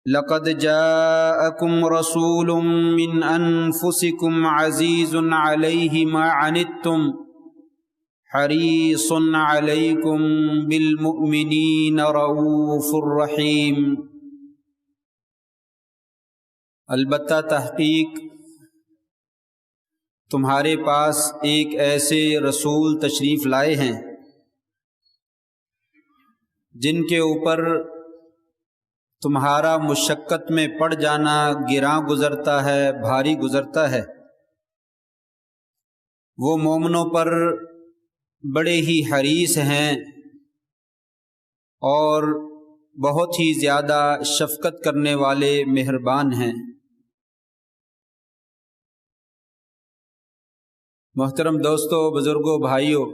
لقد جاءكم رسول من أنفسكم عزيز عليه ما عنتم حريص عليكم بالمؤمنين رؤوف رحيم۔ البتہ تحقیق تمہارے پاس ایک ایسے رسول تشریف لائے ہیں جن کے اوپر تمہارا مشقت میں پڑ جانا گراں گزرتا ہے، بھاری گزرتا ہے۔ وہ مومنوں پر بڑے ہی حریص ہیں اور بہت ہی زیادہ شفقت کرنے والے مہربان ہیں۔ محترم دوستو، بزرگوں، بھائیوں،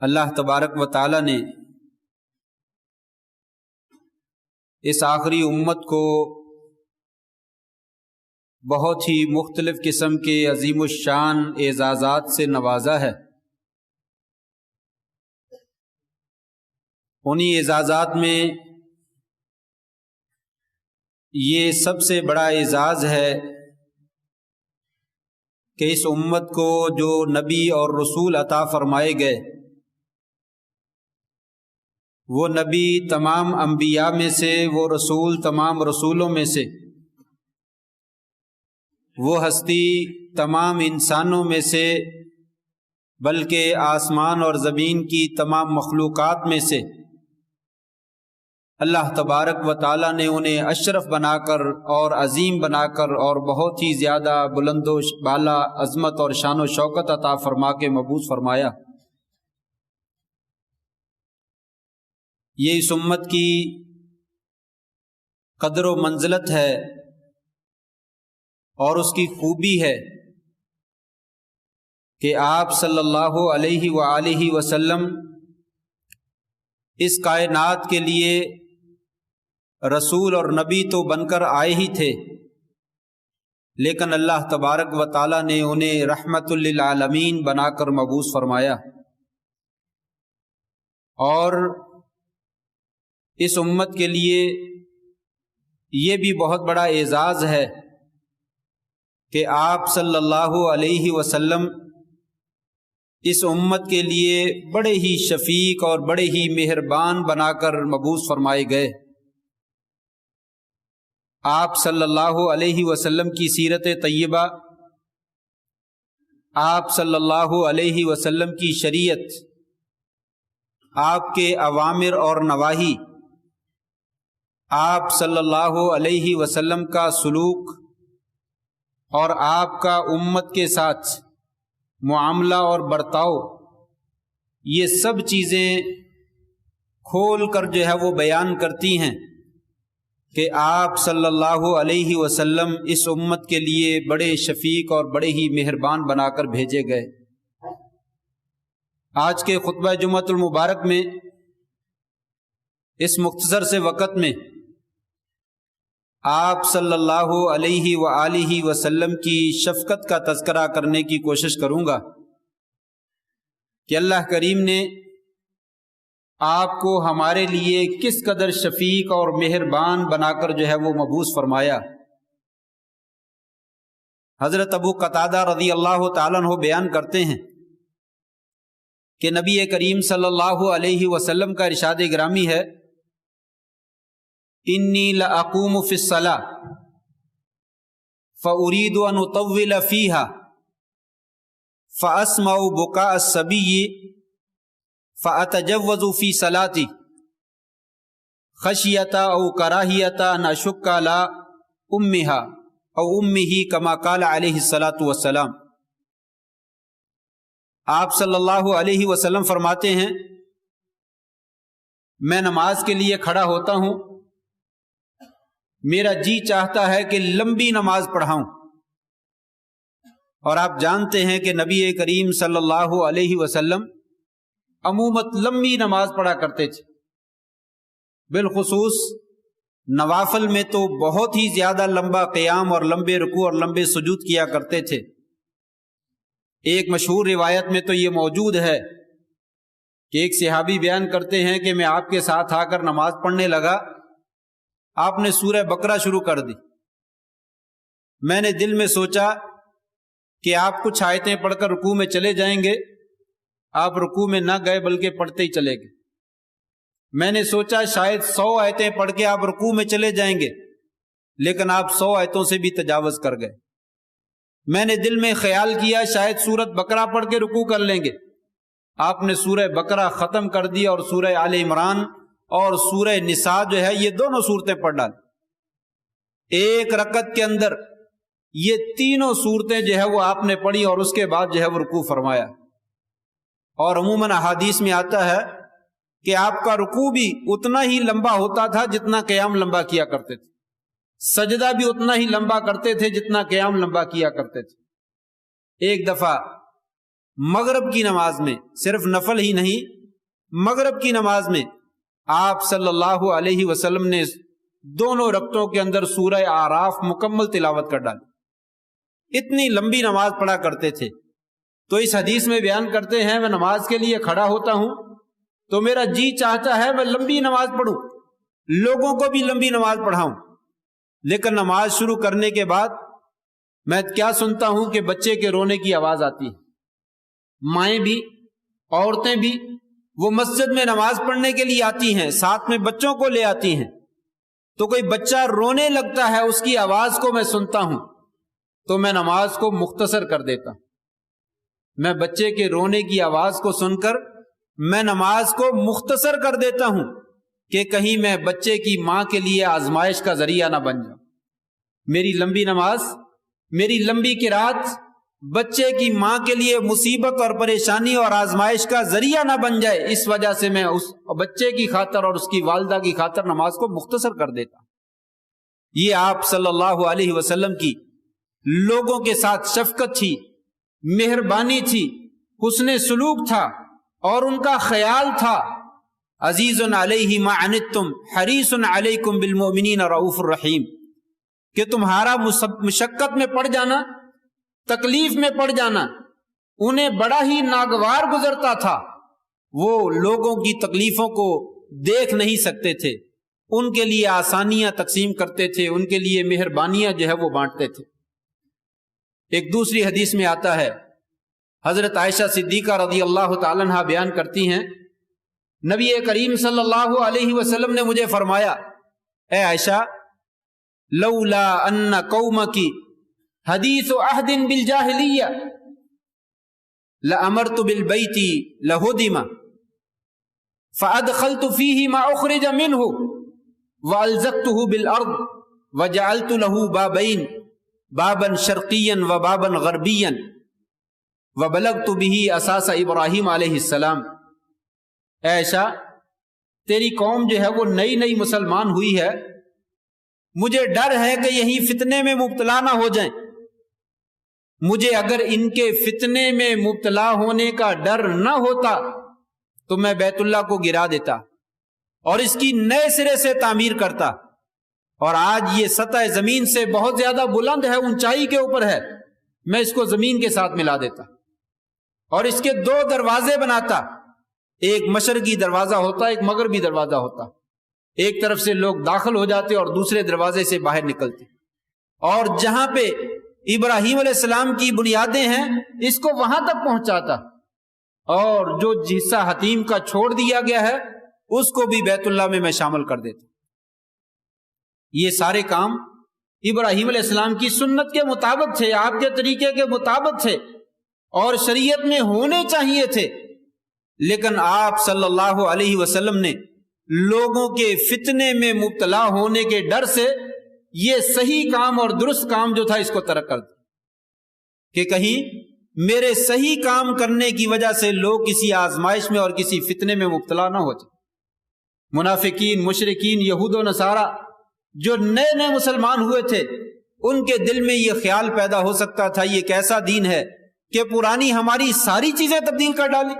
اللہ تبارک و تعالی نے اس آخری امت کو بہت ہی مختلف قسم کے عظیم الشان اعزازات سے نوازا ہے۔ انہی اعزازات میں یہ سب سے بڑا اعزاز ہے کہ اس امت کو جو نبی اور رسول عطا فرمائے گئے، وہ نبی تمام انبیاء میں سے، وہ رسول تمام رسولوں میں سے، وہ ہستی تمام انسانوں میں سے، بلکہ آسمان اور زمین کی تمام مخلوقات میں سے اللہ تبارک و تعالیٰ نے انہیں اشرف بنا کر اور عظیم بنا کر اور بہت ہی زیادہ بلند و بالا عظمت اور شان و شوکت عطا فرما کے مبعوث فرمایا۔ یہ اس امت کی قدر و منزلت ہے اور اس کی خوبی ہے کہ آپ صلی اللہ علیہ وآلہ وسلم اس کائنات کے لیے رسول اور نبی تو بن کر آئے ہی تھے، لیکن اللہ تبارک و تعالیٰ نے انہیں رحمت للعالمین بنا کر مبعوث فرمایا۔ اور اس امت کے لیے یہ بھی بہت بڑا اعزاز ہے کہ آپ صلی اللہ علیہ وسلم اس امت کے لیے بڑے ہی شفیق اور بڑے ہی مہربان بنا کر مبعوث فرمائے گئے۔ آپ صلی اللہ علیہ وسلم کی سیرت طیبہ، آپ صلی اللہ علیہ وسلم کی شریعت، آپ کے اوامر اور نواہی، آپ صلی اللہ علیہ وسلم کا سلوک اور آپ کا امت کے ساتھ معاملہ اور برتاؤ، یہ سب چیزیں کھول کر جو ہے وہ بیان کرتی ہیں کہ آپ صلی اللہ علیہ وسلم اس امت کے لیے بڑے شفیق اور بڑے ہی مہربان بنا کر بھیجے گئے۔ آج کے خطبہ جمعۃ المبارک میں اس مختصر سے وقت میں آپ صلی اللہ علیہ وآلہ وسلم کی شفقت کا تذکرہ کرنے کی کوشش کروں گا کہ اللہ کریم نے آپ کو ہمارے لیے کس قدر شفیق اور مہربان بنا کر جو ہے وہ مبعوث فرمایا۔ حضرت ابو قتادہ رضی اللہ تعالیٰ عنہ بیان کرتے ہیں کہ نبی کریم صلی اللہ علیہ وسلم کا ارشاد گرامی ہے، انی لاقوم فی الصلاۃ فارید ان اطول فیہا فاسمع بکاء الصبی فاتجوز فی صلاتی خشیۃ او کراہیۃ ان اشق علی امہا او امہ کما قال علیہ الصلاۃ والسلام۔ آپ صلی اللہ علیہ وسلم فرماتے ہیں، میں نماز کے لیے کھڑا ہوتا ہوں، میرا جی چاہتا ہے کہ لمبی نماز پڑھاؤں، اور آپ جانتے ہیں کہ نبی کریم صلی اللہ علیہ وسلم عموماً لمبی نماز پڑھا کرتے تھے، بالخصوص نوافل میں تو بہت ہی زیادہ لمبا قیام اور لمبے رکوع اور لمبے سجود کیا کرتے تھے۔ ایک مشہور روایت میں تو یہ موجود ہے کہ ایک صحابی بیان کرتے ہیں کہ میں آپ کے ساتھ آ کر نماز پڑھنے لگا، آپ نے سورہ بقرہ شروع کر دی۔ میں نے دل میں سوچا کہ آپ کچھ آیتیں پڑھ کر رکوع میں چلے جائیں گے، آپ رکوع میں نہ گئے بلکہ پڑھتے ہی چلے گئے۔ میں نے سوچا شاید 100 آیتیں پڑھ کے آپ رکوع میں چلے جائیں گے، لیکن آپ 100 آیتوں سے بھی تجاوز کر گئے۔ میں نے دل میں خیال کیا شاید سورۃ بقرہ پڑھ کے رکوع کر لیں گے، آپ نے سورہ بقرہ ختم کر دی اور سورہ آل عمران اور سورہ نساء جو ہے یہ دونوں صورتیں پڑھ ڈالی۔ ایک رکعت کے اندر یہ تینوں صورتیں جو ہے وہ آپ نے پڑھی اور اس کے بعد جو ہے وہ رکوع فرمایا۔ اور عموماً احادیث میں آتا ہے کہ آپ کا رکوع بھی اتنا ہی لمبا ہوتا تھا جتنا قیام لمبا کیا کرتے تھے، سجدہ بھی اتنا ہی لمبا کرتے تھے جتنا قیام لمبا کیا کرتے تھے۔ ایک دفعہ مغرب کی نماز میں، صرف نفل ہی نہیں، مغرب کی نماز میں آپ صلی اللہ علیہ وسلم نے دونوں رکعتوں کے اندر سورہ اعراف مکمل تلاوت کر ڈالی۔ اتنی لمبی نماز پڑھا کرتے تھے۔ تو اس حدیث میں بیان کرتے ہیں میں نماز کے لیے کھڑا ہوتا ہوں تو میرا جی چاہتا ہے میں لمبی نماز پڑھوں، لوگوں کو بھی لمبی نماز پڑھاؤں، لیکن نماز شروع کرنے کے بعد میں کیا سنتا ہوں کہ بچے کے رونے کی آواز آتی ہے۔ مائیں بھی، عورتیں بھی، وہ مسجد میں نماز پڑھنے کے لیے آتی ہیں، ساتھ میں بچوں کو لے آتی ہیں، تو کوئی بچہ رونے لگتا ہے، اس کی آواز کو میں سنتا ہوں تو میں نماز کو مختصر کر دیتا ہوں۔ میں بچے کے رونے کی آواز کو سن کر میں نماز کو مختصر کر دیتا ہوں کہ کہیں میں بچے کی ماں کے لیے آزمائش کا ذریعہ نہ بن جاؤں۔ میری لمبی نماز، میری لمبی قرات بچے کی ماں کے لیے مصیبت اور پریشانی اور آزمائش کا ذریعہ نہ بن جائے، اس وجہ سے میں اس بچے کی خاطر اور اس کی والدہ کی خاطر نماز کو مختصر کر دیتا۔ یہ آپ صلی اللہ علیہ وسلم کی لوگوں کے ساتھ شفقت تھی، مہربانی تھی، حسن سلوک تھا اور ان کا خیال تھا۔ عزیز علیہ ما عنتم حریص علیکم بالمؤمنین رؤوف الرحیم، کہ تمہارا مشقت میں پڑ جانا، تکلیف میں پڑ جانا انہیں بڑا ہی ناگوار گزرتا تھا۔ وہ لوگوں کی تکلیفوں کو دیکھ نہیں سکتے تھے، ان کے لیے آسانیاں تقسیم کرتے تھے، ان کے لیے مہربانیاں جو ہے وہ بانٹتے تھے۔ ایک دوسری حدیث میں آتا ہے، حضرت عائشہ صدیقہ رضی اللہ تعالیٰ عنہا بیان کرتی ہیں، نبی کریم صلی اللہ علیہ وسلم نے مجھے فرمایا، اے عائشہ، لولا ان قومکی حدیث عہد بالجاہلیہ لأمرت بالبیت لہدم فأدخلت فیہ ما اخرج منہ وألزقته بالارض وجعلت له بابین، بابا شرقیا وبابا غربیا وبلغت به اساس ابراہیم علیہ السلام۔ اے عائشہ، تیری قوم جو ہے وہ نئی نئی مسلمان ہوئی ہے، مجھے ڈر ہے کہ یہی فتنے میں مبتلا نہ ہو جائیں۔ مجھے اگر ان کے فتنے میں مبتلا ہونے کا ڈر نہ ہوتا تو میں بیت اللہ کو گرا دیتا اور اس کی نئے سرے سے تعمیر کرتا، اور آج یہ سطح زمین سے بہت زیادہ بلند ہے، اونچائی کے اوپر ہے، میں اس کو زمین کے ساتھ ملا دیتا اور اس کے 2 دروازے بناتا، ایک مشرقی دروازہ ہوتا، ایک مغربی دروازہ ہوتا، ایک طرف سے لوگ داخل ہو جاتے اور دوسرے دروازے سے باہر نکلتے، اور جہاں پہ ابراہیم علیہ السلام کی بنیادیں ہیں اس کو وہاں تک پہنچاتا، اور جو حصہ حتیم کا چھوڑ دیا گیا ہے اس کو بھی بیت اللہ میں شامل کر دیتا۔ یہ سارے کام ابراہیم علیہ السلام کی سنت کے مطابق تھے، آپ کے طریقے کے مطابق تھے اور شریعت میں ہونے چاہیے تھے، لیکن آپ صلی اللہ علیہ وسلم نے لوگوں کے فتنے میں مبتلا ہونے کے ڈر سے یہ صحیح کام اور درست کام جو تھا اس کو ترک کر دیا کہ کہیں میرے صحیح کام کرنے کی وجہ سے لوگ کسی آزمائش میں اور کسی فتنے میں مبتلا نہ ہو جائے۔ منافقین، مشرکین، یہود و نصارہ جو نئے نئے مسلمان ہوئے تھے، ان کے دل میں یہ خیال پیدا ہو سکتا تھا یہ کیسا دین ہے کہ پرانی ہماری ساری چیزیں تبدیل کر ڈالی،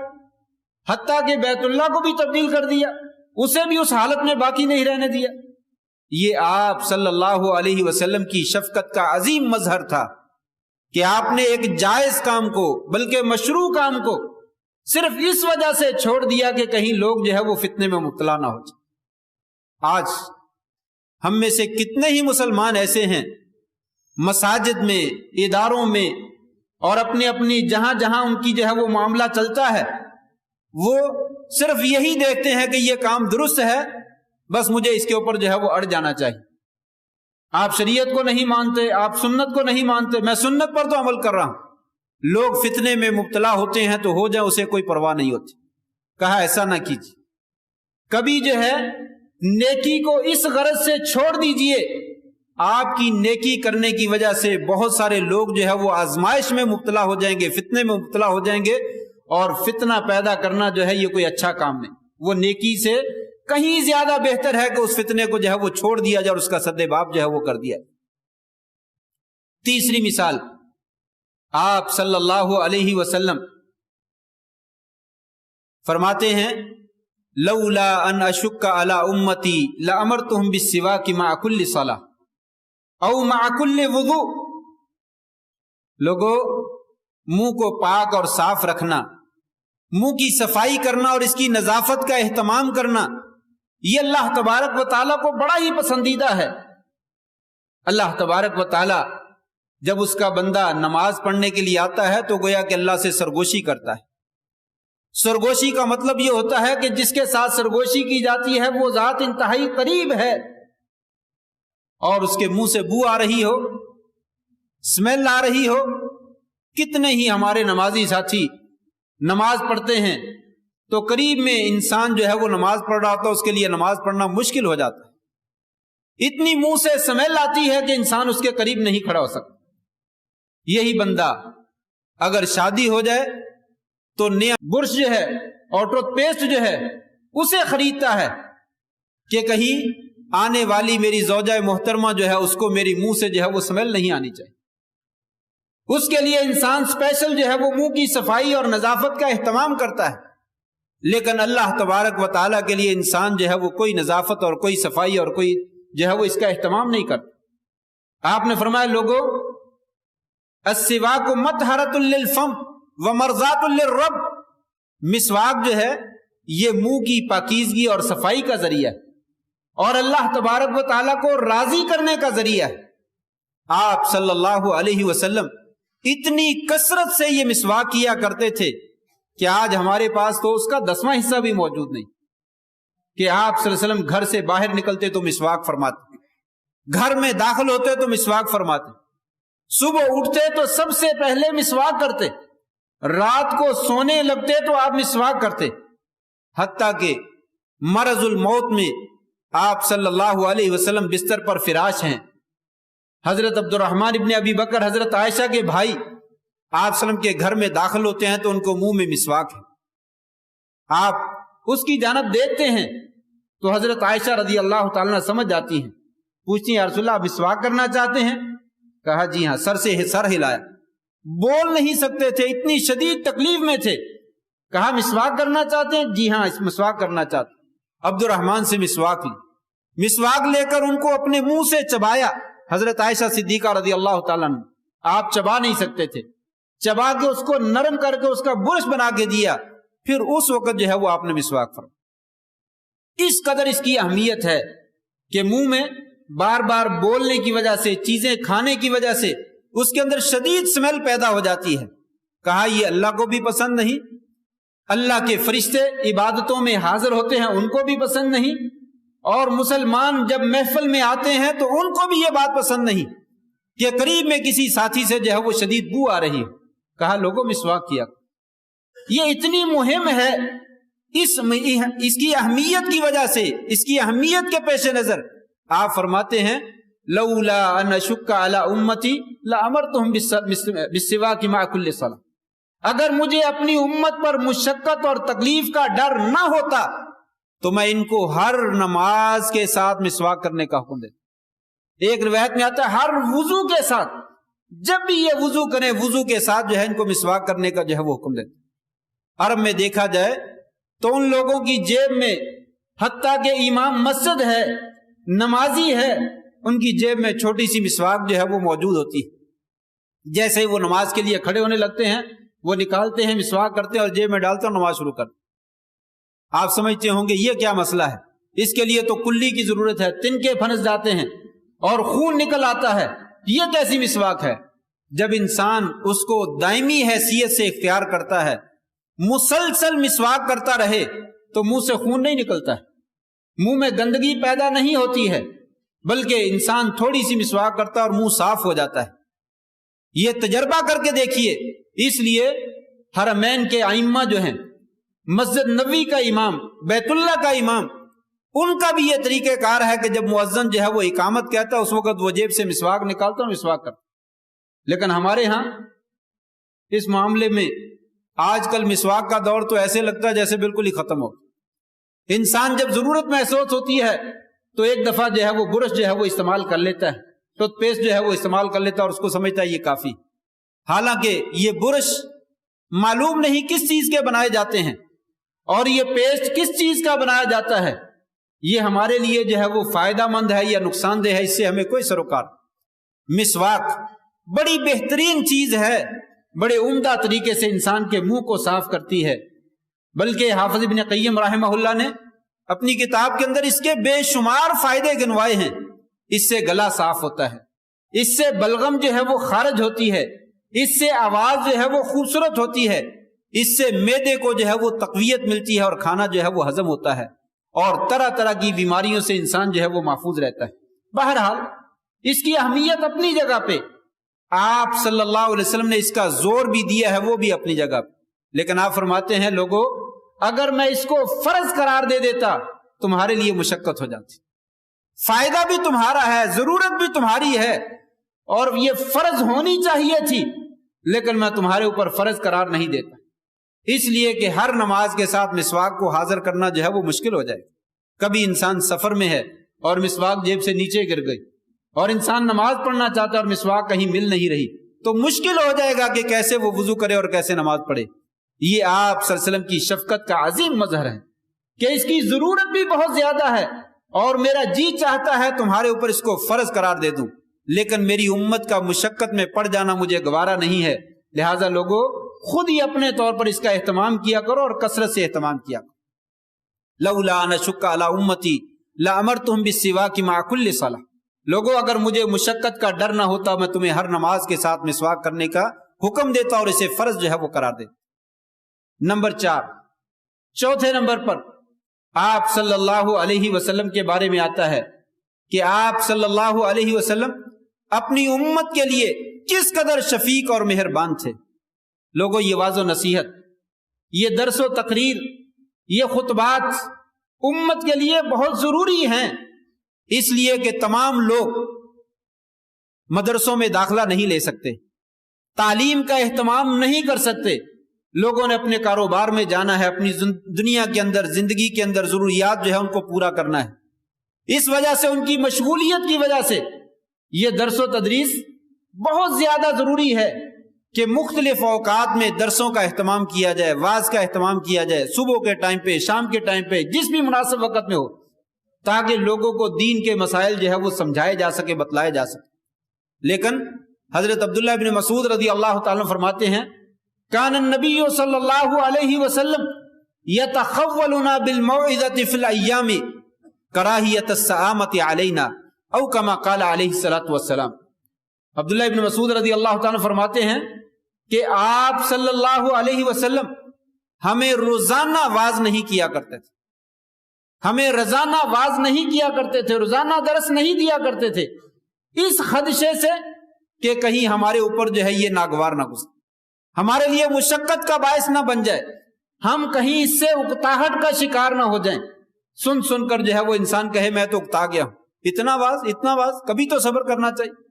حتیٰ کہ بیت اللہ کو بھی تبدیل کر دیا، اسے بھی اس حالت میں باقی نہیں رہنے دیا۔ یہ آپ صلی اللہ علیہ وسلم کی شفقت کا عظیم مظہر تھا کہ آپ نے ایک جائز کام کو، بلکہ مشروع کام کو صرف اس وجہ سے چھوڑ دیا کہ کہیں لوگ جو ہے وہ فتنے میں مبتلا نہ ہو جائے۔ آج ہم میں سے کتنے ہی مسلمان ایسے ہیں مساجد میں، اداروں میں، اور اپنی جہاں جہاں ان کی جو ہے وہ معاملہ چلتا ہے، وہ صرف یہی دیکھتے ہیں کہ یہ کام درست ہے، بس مجھے اس کے اوپر جو ہے وہ اڑ جانا چاہیے۔ آپ شریعت کو نہیں مانتے، آپ سنت کو نہیں مانتے، میں سنت پر تو عمل کر رہا ہوں۔ لوگ فتنے میں مبتلا ہوتے ہیں تو ہو جائے، اسے کوئی پرواہ نہیں ہوتی۔ کہا ایسا نہ کیجیے، کبھی جو ہے نیکی کو اس غرض سے چھوڑ دیجئے، آپ کی نیکی کرنے کی وجہ سے بہت سارے لوگ جو ہے وہ آزمائش میں مبتلا ہو جائیں گے، فتنے میں مبتلا ہو جائیں گے، اور فتنہ پیدا کرنا جو ہے یہ کوئی اچھا کام نہیں۔ وہ نیکی سے کہیں زیادہ بہتر ہے کہ اس فتنے کو جو ہے وہ چھوڑ دیا جائے اور اس کا سدباب جو ہے وہ کر دیا جائے۔ تیسری مثال، آپ صلی اللہ علیہ وسلم فرماتے ہیں لولا ان اشک علی امتی لامرتهم بالسواک مع کل صلاۃ او مع کل وضوء۔ لوگوں، منہ کو پاک اور صاف رکھنا، منہ کی صفائی کرنا اور اس کی نظافت کا اہتمام کرنا، یہ اللہ تبارک و تعالیٰ کو بڑا ہی پسندیدہ ہے۔ اللہ تبارک و تعالیٰ جب اس کا بندہ نماز پڑھنے کے لیے آتا ہے تو گویا کہ اللہ سے سرگوشی کرتا ہے۔ سرگوشی کا مطلب یہ ہوتا ہے کہ جس کے ساتھ سرگوشی کی جاتی ہے وہ ذات انتہائی قریب ہے، اور اس کے منہ سے بو آ رہی ہو، اسمیل آ رہی ہو۔ کتنے ہی ہمارے نمازی ساتھی نماز پڑھتے ہیں تو قریب میں انسان جو ہے وہ نماز پڑھ رہا ہوتا ہے، اس کے لیے نماز پڑھنا مشکل ہو جاتا ہے، اتنی منہ سے اسمیل آتی ہے کہ انسان اس کے قریب نہیں کھڑا ہو سکتا۔ یہی بندہ اگر شادی ہو جائے تو نیا برش جو ہے اور ٹوتھ پیسٹ جو ہے اسے خریدتا ہے کہ کہیں آنے والی میری زوجہ محترمہ جو ہے اس کو میری منہ سے جو ہے وہ اسمیل نہیں آنی چاہیے۔ اس کے لیے انسان اسپیشل جو ہے وہ منہ کی صفائی اور نظافت کا اہتمام کرتا ہے، لیکن اللہ تبارک و تعالیٰ کے لیے انسان جو ہے وہ کوئی نظافت اور کوئی صفائی اور کوئی جو ہے وہ اس کا اہتمام نہیں کرتا۔ آپ نے فرمایا لوگوں، السواک مطہرۃ للفم ومرضات للرب، مسواک جو ہے یہ منہ کی پاکیزگی اور صفائی کا ذریعہ ہے اور اللہ تبارک و تعالیٰ کو راضی کرنے کا ذریعہ ہے۔ آپ صلی اللہ علیہ وسلم اتنی کثرت سے یہ مسواک کیا کرتے تھے کہ آج ہمارے پاس تو اس کا 10واں حصہ بھی موجود نہیں، کہ آپ صلی اللہ علیہ وسلم گھر سے باہر نکلتے تو مسواک فرماتے، گھر میں داخل ہوتے تو مسواک فرماتے، صبح اٹھتے تو سب سے پہلے مسواک کرتے، رات کو سونے لگتے تو آپ مسواک کرتے، حتیٰ کہ مرض الموت میں آپ صلی اللہ علیہ وسلم بستر پر فراش ہیں، حضرت عبد الرحمن ابن ابی بکر حضرت عائشہ کے بھائی آپ صلی اللہ علیہ وسلم کے گھر میں داخل ہوتے ہیں تو ان کو منہ میں مسواک ہے، آپ اس کی جانب دیکھتے ہیں تو حضرت عائشہ رضی اللہ تعالیٰ سمجھ جاتی ہیں، پوچھتی ہیں یا رسول اللہ آپ مسواک کرنا چاہتے ہیں؟ کہا جی ہاں، سر ہلایا، بول نہیں سکتے تھے، اتنی شدید تکلیف میں تھے۔ کہا مسواک کرنا چاہتے ہیں؟ جی ہاں مسواک کرنا چاہتے ہیں۔ عبد الرحمن سے مسواک لی، مسواک لے کر ان کو اپنے منہ سے چبایا۔ حضرت عائشہ صدیقہ رضی اللہ تعالیٰ عنہ، آپ چبا نہیں سکتے تھے، چبا کے اس کو نرم کر کے اس کا برش بنا کے دیا، پھر اس وقت جو ہے وہ آپ نے مسواک فرمایا۔ اس قدر اس کی اہمیت ہے کہ منہ میں بار بار بولنے کی وجہ سے، چیزیں کھانے کی وجہ سے اس کے اندر شدید سمیل پیدا ہو جاتی ہے۔ کہا یہ اللہ کو بھی پسند نہیں، اللہ کے فرشتے عبادتوں میں حاضر ہوتے ہیں ان کو بھی پسند نہیں، اور مسلمان جب محفل میں آتے ہیں تو ان کو بھی یہ بات پسند نہیں کہ قریب میں کسی ساتھی سے جو ہے وہ شدید بو آ رہی ہے۔ کہا لوگوں مسواک کیا۔ یہ اتنی مہم ہے، اس کی اہمیت کی وجہ سے، اس کی اہمیت کے پیش نظر آپ فرماتے ہیں لولا ان اشک علی امتی لامرتهم بالسواک مع کل صلاۃ، اگر مجھے اپنی امت پر مشقت اور تکلیف کا ڈر نہ ہوتا تو میں ان کو ہر نماز کے ساتھ مسواک کرنے کا حکم دیتا۔ ایک روایت میں آتا ہے ہر وضو کے ساتھ، جب بھی یہ وضو کریں وضو کے ساتھ جو ہے ان کو مسواک کرنے کا جو ہے وہ حکم دیتا۔ عرب میں دیکھا جائے تو ان لوگوں کی جیب میں، حتیٰ کہ امام مسجد ہے، نمازی ہے، ان کی جیب میں چھوٹی سی مسواک جو ہے وہ موجود ہوتی ہے۔ جیسے ہی وہ نماز کے لیے کھڑے ہونے لگتے ہیں وہ نکالتے ہیں، مسواک کرتے ہیں اور جیب میں ڈالتے ہیں اور نماز شروع کرتے ہیں۔ آپ سمجھتے ہوں گے یہ کیا مسئلہ ہے، اس کے لیے تو کلی کی ضرورت ہے، تنکے پھنس جاتے ہیں اور خون نکل آتا ہے، یہ کیسی مسواک ہے؟ جب انسان اس کو دائمی حیثیت سے اختیار کرتا ہے، مسلسل مسواک کرتا رہے تو منہ سے خون نہیں نکلتا ہے، منہ میں گندگی پیدا نہیں ہوتی ہے، بلکہ انسان تھوڑی سی مسواک کرتا ہے اور منہ صاف ہو جاتا ہے۔ یہ تجربہ کر کے دیکھیے۔ اس لیے حرمین کے ائمہ جو ہیں، مسجد نبوی کا امام، بیت اللہ کا امام، ان کا بھی یہ طریقہ کار ہے کہ جب مؤذن جو ہے وہ اقامت کہتا ہے اس وقت وہ جیب سے مسواک نکالتا اور مسواک کرتا۔ لیکن ہمارے ہاں اس معاملے میں آج کل مسواک کا دور تو ایسے لگتا ہے جیسے بالکل ہی ختم ہو۔ انسان جب ضرورت محسوس ہوتی ہے تو ایک دفعہ جو ہے وہ برش جو ہے وہ استعمال کر لیتا ہے، ٹوتھ پیسٹ جو ہے وہ استعمال کر لیتا ہے اور اس کو سمجھتا ہے یہ کافی، حالانکہ یہ برش معلوم نہیں کس چیز کے بنائے جاتے ہیں اور یہ پیسٹ کس چیز کا بنایا جاتا ہے، یہ ہمارے لیے جو ہے وہ فائدہ مند ہے یا نقصان دہ ہے، اس سے ہمیں کوئی سروکار۔ مسواک بڑی بہترین چیز ہے، بڑے عمدہ طریقے سے انسان کے منہ کو صاف کرتی ہے، بلکہ حافظ ابن قیم رحمہ اللہ نے اپنی کتاب کے اندر اس کے بے شمار فائدے گنوائے ہیں۔ اس سے گلا صاف ہوتا ہے، اس سے بلغم جو ہے وہ خارج ہوتی ہے، اس سے آواز جو ہے وہ خوبصورت ہوتی ہے، اس سے معدے کو جو ہے وہ تقویت ملتی ہے اور کھانا جو ہے وہ ہضم ہوتا ہے، اور طرح طرح کی بیماریوں سے انسان جو ہے وہ محفوظ رہتا ہے۔ بہرحال اس کی اہمیت اپنی جگہ پہ، آپ صلی اللہ علیہ وسلم نے اس کا زور بھی دیا ہے، وہ بھی اپنی جگہ پہ، لیکن آپ فرماتے ہیں لوگوں اگر میں اس کو فرض قرار دے دیتا تمہارے لیے مشقت ہو جاتی، فائدہ بھی تمہارا ہے، ضرورت بھی تمہاری ہے اور یہ فرض ہونی چاہیے تھی، لیکن میں تمہارے اوپر فرض قرار نہیں دیتا، اس لیے کہ ہر نماز کے ساتھ مسواک کو حاضر کرنا جو ہے وہ مشکل ہو جائے۔ کبھی انسان سفر میں ہے اور مسواک جیب سے نیچے گر گئی، اور انسان نماز پڑھنا چاہتا ہے اور مسواک کہیں مل نہیں رہی، تو مشکل ہو جائے گا کہ کیسے وہ وضو کرے اور کیسے نماز پڑھے۔ یہ آپ صلی اللہ علیہ وسلم کی شفقت کا عظیم مظہر ہے کہ اس کی ضرورت بھی بہت زیادہ ہے اور میرا جی چاہتا ہے تمہارے اوپر اس کو فرض قرار دے دوں، لیکن میری امت کا مشقت میں پڑ جانا مجھے گوارا نہیں ہے، لہٰذا لوگوں خود ہی اپنے طور پر اس کا اہتمام کیا کرو اور کثرت سے اہتمام کیا کرو۔ لولا ان اشق علی امتی لامرتہم بالسواک مع کل صلاۃ، لوگوں اگر مجھے مشقت کا ڈر نہ ہوتا میں تمہیں ہر نماز کے ساتھ مسواک کرنے کا حکم دیتا اور اسے فرض جو ہے وہ قرار دیتا۔ نمبر 4، چوتھے نمبر پر آپ صلی اللہ علیہ وسلم کے بارے میں آتا ہے کہ آپ صلی اللہ علیہ وسلم اپنی امت کے لیے کس قدر شفیق اور مہربان تھے۔ لوگوں یہ واعظ و نصیحت، یہ درس و تقریر، یہ خطبات امت کے لیے بہت ضروری ہیں، اس لیے کہ تمام لوگ مدرسوں میں داخلہ نہیں لے سکتے، تعلیم کا اہتمام نہیں کر سکتے، لوگوں نے اپنے کاروبار میں جانا ہے، اپنی دنیا کے اندر، زندگی کے اندر ضروریات جو ہے ان کو پورا کرنا ہے، اس وجہ سے ان کی مشغولیت کی وجہ سے یہ درس و تدریس بہت زیادہ ضروری ہے کہ مختلف اوقات میں درسوں کا اہتمام کیا جائے، واعظ کا اہتمام کیا جائے، صبح کے ٹائم پہ، شام کے ٹائم پہ، جس بھی مناسب وقت میں ہو، تاکہ لوگوں کو دین کے مسائل جو ہے وہ سمجھائے جا سکے، بتلائے جا سکے۔ لیکن حضرت عبداللہ بن مسعود رضی اللہ تعالیٰ فرماتے ہیں کان النبی صلی اللہ علیہ وسلم یتخولنا بالموعظۃ فی الایام کراہیۃ السآمۃ علینا او کما قال علیہ الصلوۃ والسلام۔ عبداللہ بن مسعود رضی اللہ تعالیٰ فرماتے ہیں کہ آپ صلی اللہ علیہ وسلم ہمیں روزانہ واعظ نہیں کیا کرتے تھے، ہمیں روزانہ واعظ نہیں کیا کرتے تھے، روزانہ درس نہیں دیا کرتے تھے، اس خدشے سے کہ کہیں ہمارے اوپر جو ہے یہ ناگوار نہ گزرے، ہمارے لیے مشقت کا باعث نہ بن جائے، ہم کہیں اس سے اکتاہٹ کا شکار نہ ہو جائیں، سن سن کر جو ہے وہ انسان کہے میں تو اکتا گیا ہوں، اتنا واعظ اتنا واعظ، کبھی تو صبر کرنا چاہیے۔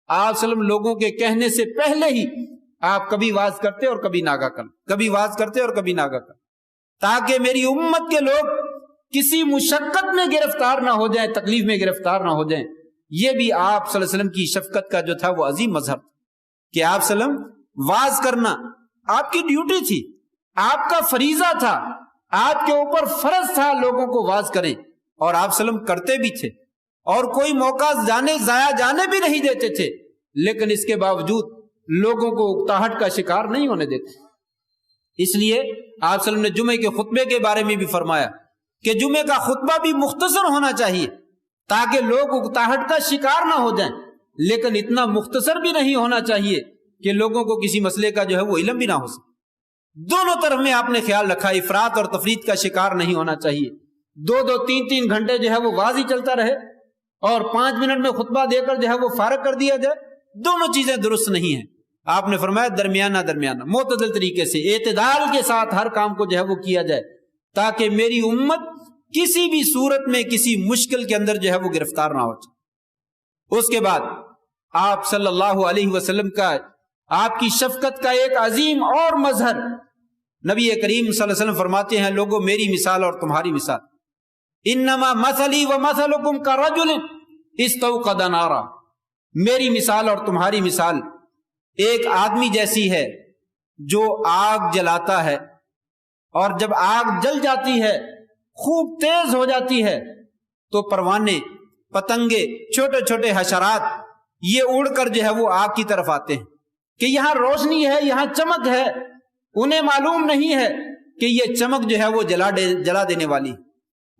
آپ صلی اللہ علیہ وسلم لوگوں کے کہنے سے پہلے ہی آپ کبھی واعظ کرتے اور کبھی ناگا کر، کبھی واعظ کرتے اور کبھی ناگا کر، تاکہ میری امت کے لوگ کسی مشقت میں گرفتار نہ ہو جائیں، تکلیف میں گرفتار نہ ہو جائیں۔ یہ بھی آپ صلی اللہ علیہ وسلم کی شفقت کا جو تھا وہ عظیم مظہر کہ آپ صلی اللہ علیہ وسلم واعظ کرنا آپ کی ڈیوٹی تھی، آپ کا فریضہ تھا، آپ کے اوپر فرض تھا لوگوں کو واعظ کریں، اور آپ صلی اللہ علیہ وسلم کرتے بھی تھے اور کوئی موقع ضائع جانے بھی نہیں دیتے تھے، لیکن اس کے باوجود لوگوں کو اکتاہٹ کا شکار نہیں ہونے دیتے۔ اس لیے آپ صلی اللہ علیہ وسلم نے جمعے کے خطبے کے بارے میں بھی فرمایا کہ جمعے کا خطبہ بھی مختصر ہونا چاہیے تاکہ لوگ اکتاہٹ کا شکار نہ ہو جائیں، لیکن اتنا مختصر بھی نہیں ہونا چاہیے کہ لوگوں کو کسی مسئلے کا جو ہے وہ علم بھی نہ ہو سکے۔ دونوں طرف میں آپ نے خیال رکھا، افراط اور تفریط کا شکار نہیں ہونا چاہیے۔ 2-2 3-3 گھنٹے جو ہے وہ واضح چلتا رہے اور 5 منٹ میں خطبہ دے کر جو ہے وہ فارغ کر دیا جائے، دونوں چیزیں درست نہیں ہیں۔ آپ نے فرمایا درمیانہ معتدل طریقے سے اعتدال کے ساتھ ہر کام کو جو ہے وہ کیا جائے تاکہ میری امت کسی بھی صورت میں کسی مشکل کے اندر جو ہے وہ گرفتار نہ ہو جائے۔ اس کے بعد آپ صلی اللہ علیہ وسلم کا، آپ کی شفقت کا ایک عظیم اور مظہر، نبی کریم صلی اللہ علیہ وسلم فرماتے ہیں لوگوں میری مثال اور تمہاری مثال، انما مثلی و مثلکم کرجل استوقد نارا، میری مثال اور تمہاری مثال ایک آدمی جیسی ہے جو آگ جلاتا ہے، اور جب آگ جل جاتی ہے خوب تیز ہو جاتی ہے تو پروانے، پتنگے، چھوٹے چھوٹے حشرات یہ اڑ کر جو ہے وہ آگ کی طرف آتے ہیں کہ یہاں روشنی ہے، یہاں چمک ہے، انہیں معلوم نہیں ہے کہ یہ چمک جو ہے وہ جلا دینے والی۔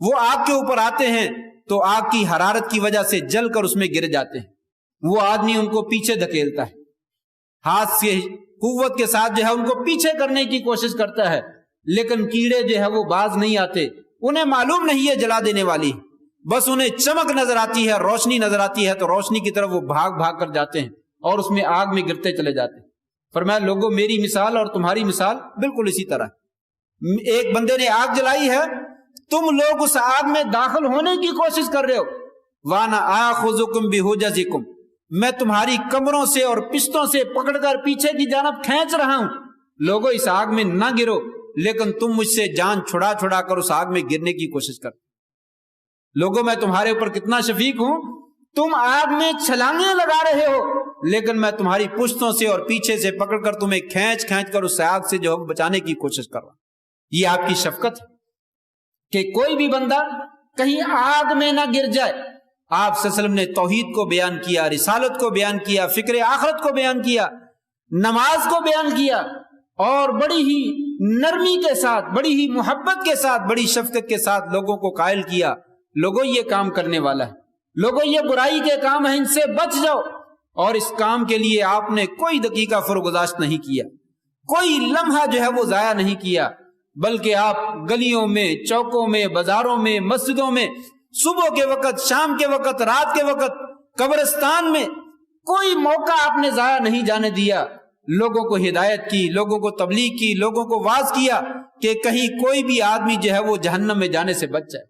وہ آگ کے اوپر آتے ہیں تو آگ کی حرارت کی وجہ سے جل کر اس میں گر جاتے ہیں۔ وہ آدمی ان کو پیچھے دھکیلتا ہے، ہاتھ سے قوت کے ساتھ جو ہے ان کو پیچھے کرنے کی کوشش کرتا ہے، لیکن کیڑے جو ہے وہ باز نہیں آتے، انہیں معلوم نہیں ہے جلا دینے والی، بس انہیں چمک نظر آتی ہے، روشنی نظر آتی ہے تو روشنی کی طرف وہ بھاگ بھاگ کر جاتے ہیں اور اس میں آگ میں گرتے چلے جاتے ہیں۔ فرمایا لوگوں میری مثال اور تمہاری مثال بالکل اسی طرح، ایک بندے نے آگ جلائی ہے، تم لوگ اس آگ میں داخل ہونے کی کوشش کر رہے ہو، وانا آخذکم بحجزکم، میں تمہاری کمروں سے اور پشتوں سے پکڑ کر پیچھے کی جانب کھینچ رہا ہوں، لوگوں اس آگ میں نہ گرو، لیکن تم مجھ سے جان چھڑا چھڑا کر اس آگ میں گرنے کی کوشش کرتے۔ لوگوں میں تمہارے اوپر کتنا شفیق ہوں، تم آگ میں چھلانگیں لگا رہے ہو، لیکن میں تمہاری پشتوں سے اور پیچھے سے پکڑ کر تمہیں کھینچ کھینچ کر اس آگ سے جو بچانے کی کوشش کر رہا ہوں۔ یہ آپ کی شفقت ہے کہ کوئی بھی بندہ کہیں آگ میں نہ گر جائے۔ آپ صلی اللہ علیہ وسلم نے توحید کو بیان کیا، رسالت کو بیان کیا، فکر آخرت کو بیان کیا، نماز کو بیان کیا، اور بڑی ہی نرمی کے ساتھ، بڑی ہی محبت کے ساتھ، بڑی شفقت کے ساتھ لوگوں کو قائل کیا لوگوں یہ کام کرنے والا ہے، لوگوں یہ برائی کے کام ہیں، ان سے بچ جاؤ۔ اور اس کام کے لیے آپ نے کوئی دقیقہ فرگزاشت نہیں کیا، کوئی لمحہ جو ہے وہ ضائع نہیں کیا، بلکہ آپ گلیوں میں، چوکوں میں، بازاروں میں، مسجدوں میں، صبح کے وقت، شام کے وقت، رات کے وقت، قبرستان میں، کوئی موقع آپ نے ضائع نہیں جانے دیا، لوگوں کو ہدایت کی، لوگوں کو تبلیغ کی، لوگوں کو واعظ کیا کہ کہیں کوئی بھی آدمی جو ہے وہ جہنم میں جانے سے بچ جائے،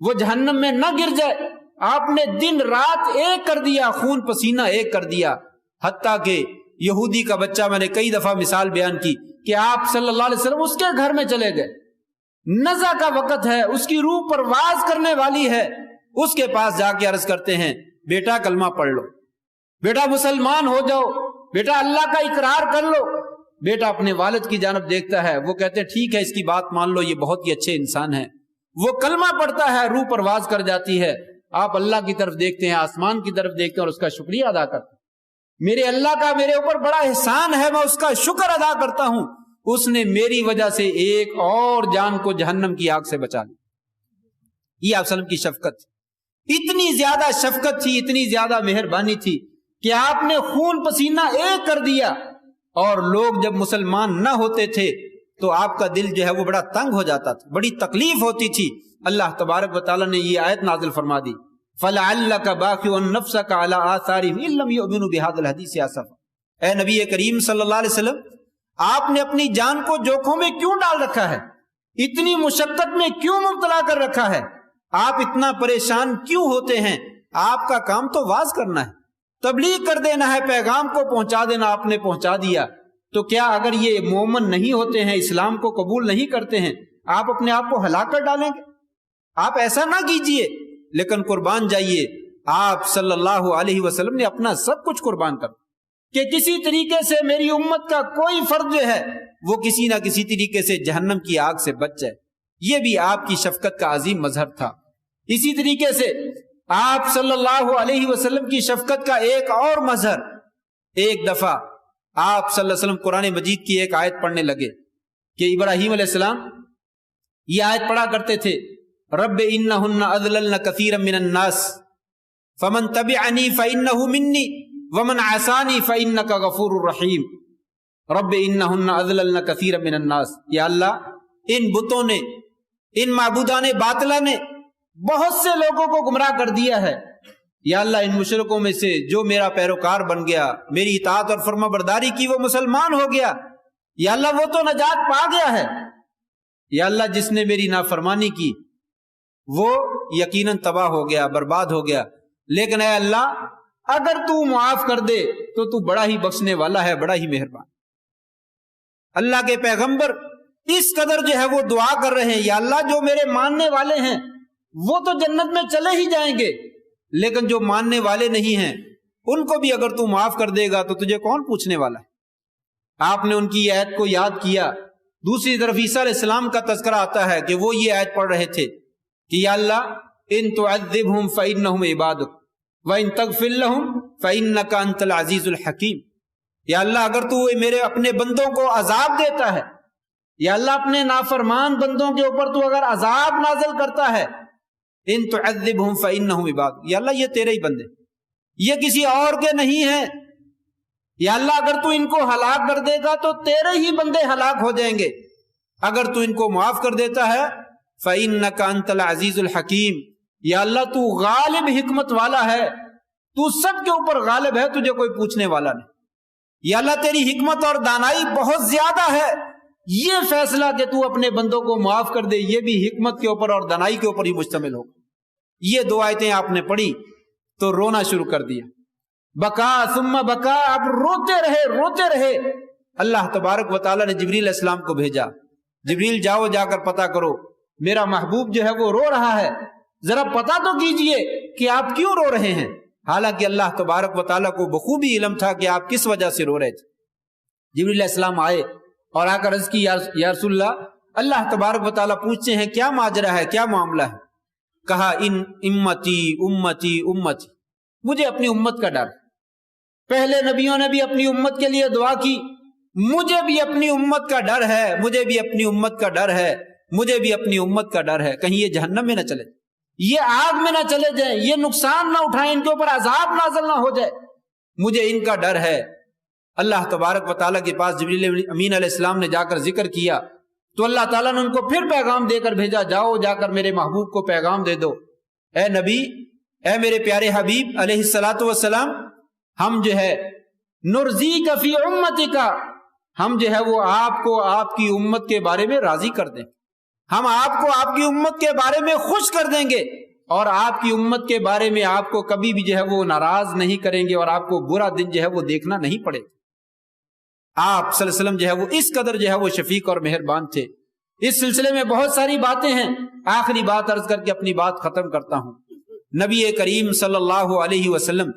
وہ جہنم میں نہ گر جائے۔ آپ نے دن رات ایک کر دیا، خون پسینہ ایک کر دیا، حتیٰ کہ یہودی کا بچہ، میں نے کئی دفعہ مثال بیان کی کہ آپ صلی اللہ علیہ وسلم اس کے گھر میں چلے گئے، نزع کا وقت ہے، اس کی روح پرواز کرنے والی ہے، اس کے پاس جا کے عرض کرتے ہیں بیٹا کلمہ پڑھ لو، بیٹا مسلمان ہو جاؤ، بیٹا اللہ کا اقرار کر لو۔ بیٹا اپنے والد کی جانب دیکھتا ہے، وہ کہتے ہیں ٹھیک ہے اس کی بات مان لو، یہ بہت ہی اچھے انسان ہیں، وہ کلمہ پڑھتا ہے، روح پرواز کر جاتی ہے، آپ اللہ کی طرف دیکھتے ہیں، آسمان کی طرف دیکھتے ہیں اور اس کا شکریہ ادا کرتے ہیں، میرے اللہ کا میرے اوپر بڑا احسان ہے، میں اس کا شکر ادا کرتا ہوں، اس نے میری وجہ سے ایک اور جان کو جہنم کی آگ سے بچا لیا۔ یہ آپ صلی اللہ علیہ وسلم کی شفقت، اتنی زیادہ شفقت تھی، اتنی زیادہ مہربانی تھی کہ آپ نے خون پسینہ ایک کر دیا، اور لوگ جب مسلمان نہ ہوتے تھے تو آپ کا دل جو ہے وہ بڑا تنگ ہو جاتا تھا، بڑی تکلیف ہوتی تھی۔ اللہ تبارک و تعالیٰ نے یہ آیت نازل فرما دی، فَلَعَلَّكَ بَاخِعٌ نَفْسَكَ عَلَىٰ آثَارِهِمْ إِن لَّمْ يُؤْمِنُوا بِهَٰذَا الْحَدِيثِ آسَفًا۔ اے نبی کریم صلی اللہ علیہ وسلم، آپ نے اپنی جان کو جوکھوں میں کیوں ڈال رکھا ہے؟ اتنی مشقت میں کیوں مبتلا کر رکھا ہے؟ آپ اتنا پریشان کیوں ہوتے ہیں؟ آپ کا کام تو واعظ کرنا ہے، تبلیغ کر دینا ہے، پیغام کو پہنچا دینا، آپ نے پہنچا دیا، تو کیا اگر یہ مومن نہیں ہوتے ہیں، اسلام کو قبول نہیں کرتے ہیں، آپ اپنے آپ کو ہلاک کر ڈالیں گے؟ آپ ایسا نہ کیجئے، لیکن قربان جائیے، آپ صلی اللہ علیہ وسلم نے اپنا سب کچھ قربان کر کہ کسی طریقے سے میری امت کا کوئی فرد جو ہے وہ کسی نہ کسی طریقے سے جہنم کی آگ سے بچ جائے۔ یہ بھی آپ کی شفقت کا عظیم مظہر تھا۔ اسی طریقے سے آپ صلی اللہ علیہ وسلم کی شفقت کا ایک اور مظہر، ایک دفعہ آپ صلی اللہ علیہ وسلم قرآن مجید کی ایک آیت پڑھنے لگے، کہ ابراہیم علیہ السلام یہ آیت پڑھا کرتے تھے، رب انہن اضللن کثیرا من الناس فمن تبعنی فانہ منی ومن عصانی فانک غفور رحیم۔ رب انہن اضللن کثیرا من الناس، یا اللہ ان بتوں نے، ان معبودان باطلہ نے بہت سے لوگوں کو گمراہ کر دیا ہے۔ یا اللہ ان مشرکوں میں سے جو میرا پیروکار بن گیا، میری اطاعت اور فرما برداری کی، وہ مسلمان ہو گیا، یا اللہ وہ تو نجات پا گیا ہے۔ یا اللہ جس نے میری نافرمانی کی وہ یقیناً تباہ ہو گیا، برباد ہو گیا، لیکن اے اللہ اگر تو معاف کر دے تو تو بڑا ہی بخشنے والا ہے، بڑا ہی مہربان۔ اللہ کے پیغمبر اس قدر جو ہے وہ دعا کر رہے ہیں، یا اللہ جو میرے ماننے والے ہیں وہ تو جنت میں چلے ہی جائیں گے، لیکن جو ماننے والے نہیں ہیں ان کو بھی اگر تو معاف کر دے گا تو تجھے کون پوچھنے والا ہے۔ آپ نے ان کی آیت کو یاد کیا۔ دوسری طرف عیسیٰ علیہ السلام کا تذکرہ آتا ہے کہ وہ یہ آیت پڑھ رہے تھے کہ یا اللہ ان تعذبہم فإنہم عبادک وإن تغفر لہم فإنک انت العزیز الحکیم۔ یا اللہ اگر تو میرے اپنے بندوں کو عذاب دیتا ہے، یا اللہ اپنے نافرمان بندوں کے اوپر تو اگر عذاب نازل کرتا ہے، ان تعذبہم فإنہم عبادک، یا اللہ یہ تیرے ہی بندے، یہ کسی اور کے نہیں ہیں، یا اللہ اگر تو ان کو ہلاک کر دے گا تو تیرے ہی بندے ہلاک ہو جائیں گے، اگر تو ان کو معاف کر دیتا ہے فإنک انت العزیز الحکیم، یا اللہ تو غالب حکمت والا ہے، تو سب کے اوپر غالب ہے، تجھے کوئی پوچھنے والا نہیں۔ یا اللہ تیری حکمت اور دانائی بہت زیادہ ہے، یہ فیصلہ کہ تو اپنے بندوں کو معاف کر دے یہ بھی حکمت کے اوپر اور دانائی کے اوپر ہی مشتمل ہو۔ یہ دو آیتیں آپ نے پڑھی تو رونا شروع کر دیا، بکا ثم بکا، آپ روتے رہے۔ اللہ تبارک و تعالیٰ نے جبریل علیہ السلام کو بھیجا، جبریل جاؤ جا کر پتہ کرو میرا محبوب جو ہے وہ رو رہا ہے، ذرا پتہ تو کیجئے کہ آپ کیوں رو رہے ہیں۔ حالانکہ اللہ تبارک و تعالیٰ کو بخوبی علم تھا کہ آپ کس وجہ سے رو رہے تھے۔ جبریل علیہ السلام آئے اور آ کر عرض کی یا رسول اللہ، اللہ تبارک و تعالیٰ پوچھتے ہیں کیا ماجرا ہے، کیا معاملہ ہے؟ کہا ان امتی امتی امتی، مجھے اپنی امت کا ڈر، پہلے نبیوں نے بھی اپنی امت کے لیے دعا کی، مجھے بھی اپنی امت کا ڈر ہے، مجھے بھی اپنی امت کا ڈر ہے، مجھے بھی اپنی امت کا ڈر ہے، کہیں یہ جہنم میں نہ چلے، یہ آگ میں نہ چلے جائیں، یہ نقصان نہ اٹھائیں، ان کے اوپر عذاب نازل نہ ہو جائے، مجھے ان کا ڈر ہے۔ اللہ تبارک و تعالیٰ کے پاس جبریل امین علیہ السلام نے جا کر ذکر کیا تو اللہ تعالیٰ نے ان کو پھر پیغام دے کر بھیجا، جاؤ جا کر میرے محبوب کو پیغام دے دو، اے نبی، اے میرے پیارے حبیب علیہ الصلاۃ والسلام، ہم جو ہے نرضیک فی امتک، ہم جو ہے وہ آپ کو آپ کی امت کے بارے میں راضی کر دیں، ہم آپ کو آپ کی امت کے بارے میں خوش کر دیں گے، اور آپ کی امت کے بارے میں آپ کو کبھی بھی جو ہے وہ ناراض نہیں کریں گے، اور آپ کو برا دن جو ہے وہ دیکھنا نہیں پڑے گا۔ آپ صلی اللہ علیہ وسلم جو ہے وہ اس قدر جو ہے وہ شفیق اور مہربان تھے۔ اس سلسلے میں بہت ساری باتیں ہیں، آخری بات عرض کر کے اپنی بات ختم کرتا ہوں۔ نبی کریم صلی اللہ علیہ وسلم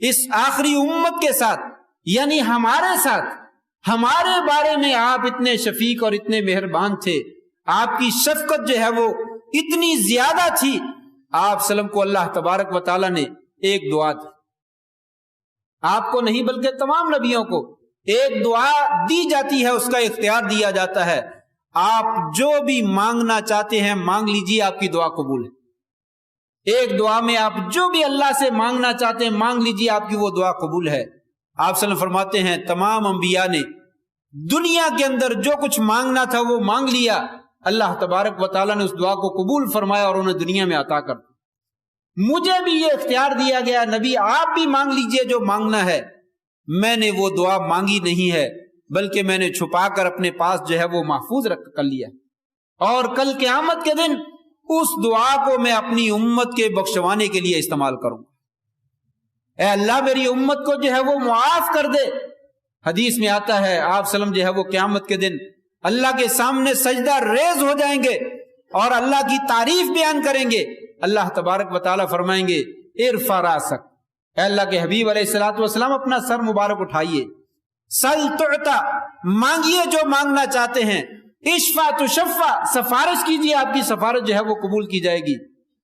اس آخری امت کے ساتھ، یعنی ہمارے ساتھ، ہمارے بارے میں آپ اتنے شفیق اور اتنے مہربان تھے، آپ کی شفقت جو ہے وہ اتنی زیادہ تھی، آپ صلی اللہ علیہ وسلم کو اللہ تبارک و تعالیٰ نے ایک دعا دی، آپ کو نہیں بلکہ تمام نبیوں کو ایک دعا دی جاتی ہے، اس کا اختیار دیا جاتا ہے، آپ جو بھی مانگنا چاہتے ہیں مانگ لیجیے، آپ کی دعا قبول ہے۔ ایک دعا میں آپ جو بھی اللہ سے مانگنا چاہتے ہیں مانگ لیجیے، آپ کی وہ دعا قبول ہے۔ آپ صلی اللہ علیہ وسلم فرماتے ہیں تمام انبیاء نے دنیا کے اندر جو کچھ مانگنا تھا وہ مانگ لیا، اللہ تبارک و تعالیٰ نے اس دعا کو قبول فرمایا اور انہیں دنیا میں عطا کر دیا۔ مجھے بھی یہ اختیار دیا گیا، نبی آپ بھی مانگ لیجئے جو مانگنا ہے۔ میں نے وہ دعا مانگی نہیں ہے بلکہ میں نے چھپا کر اپنے پاس جو ہے وہ محفوظ رکھ کر لیا، اور کل قیامت کے دن اس دعا کو میں اپنی امت کے بخشوانے کے لیے استعمال کروں گا۔ اے اللہ میری امت کو جو ہے وہ معاف کر دے۔ حدیث میں آتا ہے آپ سلم جو ہے وہ قیامت کے دن اللہ کے سامنے سجدہ ریز ہو جائیں گے اور اللہ کی تعریف بیان کریں گے۔ اللہ تبارک و تعالیٰ فرمائیں گے ارفع راسک، اے اللہ کے حبیب علیہ الصلوۃ والسلام اپنا سر مبارک اٹھائیے، سل تعطا، مانگیے جو مانگنا چاہتے ہیں، اشفع تشفع، سفارش کیجیے آپ کی سفارش جو ہے وہ قبول کی جائے گی۔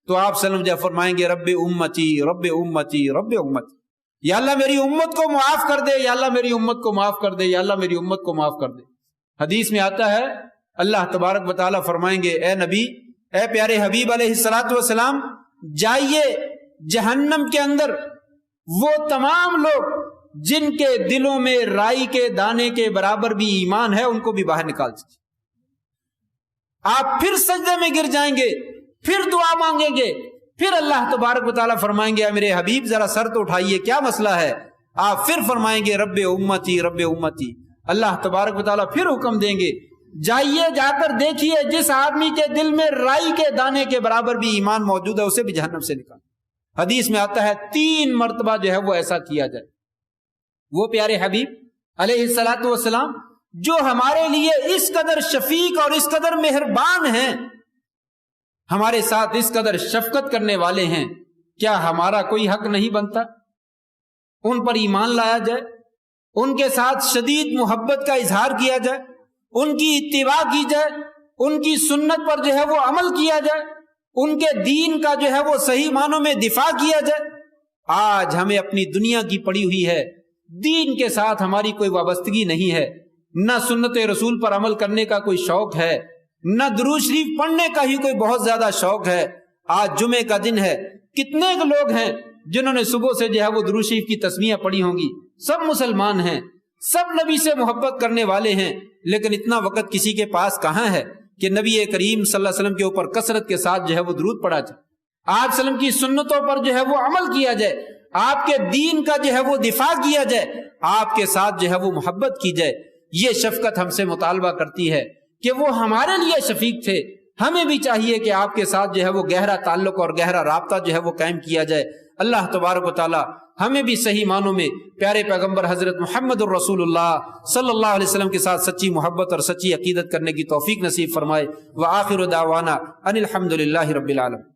تو آپ صلی اللہ علیہ وسلم فرمائیں گے رب امتی رب امتی رب امتی، یا اللہ میری امت کو معاف کر دے، یا اللہ میری امت کو معاف کر دے، یا اللہ میری امت کو معاف کر دے۔ حدیث میں آتا ہے اللہ تبارک و تعالیٰ فرمائیں گے اے نبی، اے پیارے حبیب علیہ الصلوۃ والسلام، جائیے جہنم کے اندر وہ تمام لوگ جن کے دلوں میں رائی کے دانے کے برابر بھی ایمان ہے، ان کو بھی باہر نکال دیجیے۔ آپ پھر سجدے میں گر جائیں گے، پھر دعا مانگیں گے، پھر اللہ تبارک و تعالیٰ فرمائیں گے اے میرے حبیب ذرا سر تو اٹھائیے، کیا مسئلہ ہے؟ آپ پھر فرمائیں گے رب امتی رب امتی۔ اللہ تبارک و تعالیٰ پھر حکم دیں گے جائیے، جا کر دیکھیے جس آدمی کے دل میں رائی کے دانے کے برابر بھی ایمان موجود ہے، اسے بھی جہنم سے نکال۔ حدیث میں آتا ہے 3 مرتبہ جو ہے وہ ایسا کیا جائے۔ وہ پیارے حبیب علیہ الصلوۃ والسلام جو ہمارے لیے اس قدر شفیق اور اس قدر مہربان ہیں، ہمارے ساتھ اس قدر شفقت کرنے والے ہیں، کیا ہمارا کوئی حق نہیں بنتا ان پر ایمان لایا جائے، ان کے ساتھ شدید محبت کا اظہار کیا جائے، ان کی اتباع کی جائے، ان کی سنت پر جو ہے وہ عمل کیا جائے، ان کے دین کا جو ہے وہ صحیح معنوں میں دفاع کیا جائے؟ آج ہمیں اپنی دنیا کی پڑی ہوئی ہے، دین کے ساتھ ہماری کوئی وابستگی نہیں ہے، نہ سنت رسول پر عمل کرنے کا کوئی شوق ہے، نہ درود شریف پڑھنے کا ہی کوئی بہت زیادہ شوق ہے۔ آج جمعے کا دن ہے، کتنے لوگ ہیں جنہوں نے صبح سے جو ہے وہ درود شریف کی تسمیہ پڑھی ہوں گی، سب مسلمان ہیں، سب نبی سے محبت کرنے والے ہیں، لیکن اتنا وقت کسی کے پاس کہاں ہے کہ نبی کریم صلی اللہ علیہ وسلم کے اوپر کثرت کے ساتھ جو ہے وہ درود پڑھا جائے، آپ وسلم کی سنتوں پر جو ہے وہ عمل کیا جائے، آپ کے دین کا جو ہے وہ دفاع کیا جائے، آپ کے ساتھ جو ہے وہ محبت کی جائے۔ یہ شفقت ہم سے مطالبہ کرتی ہے کہ وہ ہمارے لیے شفیق تھے، ہمیں بھی چاہیے کہ آپ کے ساتھ جو ہے وہ گہرا تعلق اور گہرا رابطہ جو ہے وہ قائم کیا جائے۔ اللہ تبارک و تعالی ہمیں بھی صحیح معنوں میں پیارے پیغمبر حضرت محمد الرسول اللہ صلی اللہ علیہ وسلم کے ساتھ سچی محبت اور سچی عقیدت کرنے کی توفیق نصیب فرمائے۔ وآخر دعوانا ان الحمد للہ رب العالمین۔